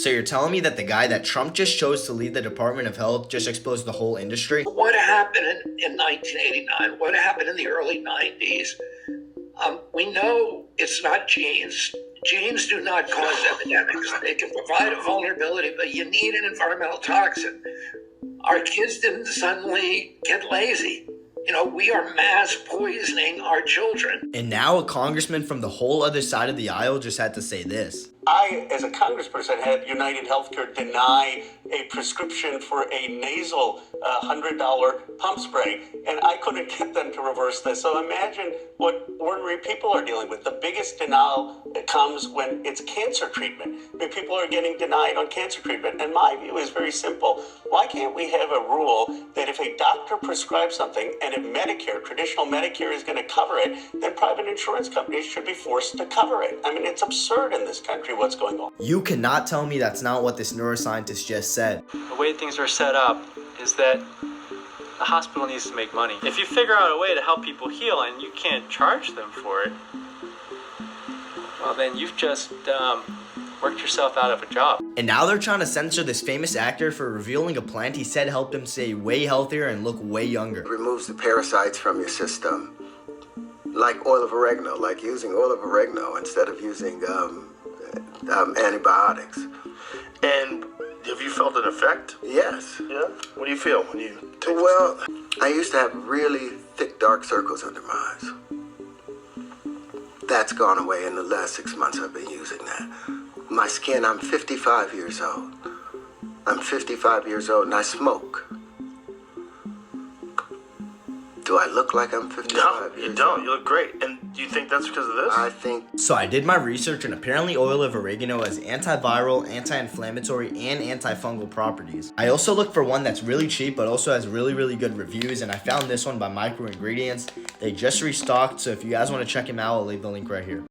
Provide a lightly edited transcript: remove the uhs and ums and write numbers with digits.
So you're telling me that the guy that Trump just chose to lead the Department of Health just exposed the whole industry? What happened in 1989? What happened in the early 90s? We know it's not genes. Genes do not cause epidemics. They can provide a vulnerability, but you need an environmental toxin. Our kids didn't suddenly get lazy. We are mass poisoning our children. And now a congressman from the whole other side of the aisle just had to say this. I, as a congressperson, had United Healthcare deny a prescription for a nasal $100 pump spray, and I couldn't get them to reverse this. So imagine what ordinary people are dealing with. The biggest denial comes when it's cancer treatment. I mean, people are getting denied on cancer treatment, and my view is very simple. Why can't we have a rule that if a doctor prescribes something and if Medicare, traditional Medicare, is going to cover it, then private insurance companies should be forced to cover it? I mean, it's absurd in this country what's going on. You cannot tell me that's not what this neuroscientist just said. The way things are set up is that the hospital needs to make money. If you figure out a way to help people heal and you can't charge them for it, well, then you've just worked yourself out of a job. And now they're trying to censor this famous actor for revealing a plant he said helped him stay way healthier and look way younger. It removes the parasites from your system, like oil of oregano, like using oil of oregano instead of using antibiotics. And have you felt an effect? Yes. Yeah? What do you feel when you take Well, I used to have really thick dark circles under my eyes. That's gone away in the last 6 months. I've been using that. My skin, I'm 55 years old. I'm 55 years old and I smoke. Do I look like I'm 55 No, years you old? don't. You look great. And do you think that's because of this? I think So I did my research, and apparently oil of oregano has antiviral, anti-inflammatory, and antifungal properties. I also looked for one that's really cheap but also has really, really good reviews, and I found this one by Micro Ingredients. They just restocked, so if you guys want to check them out, I'll leave the link right here.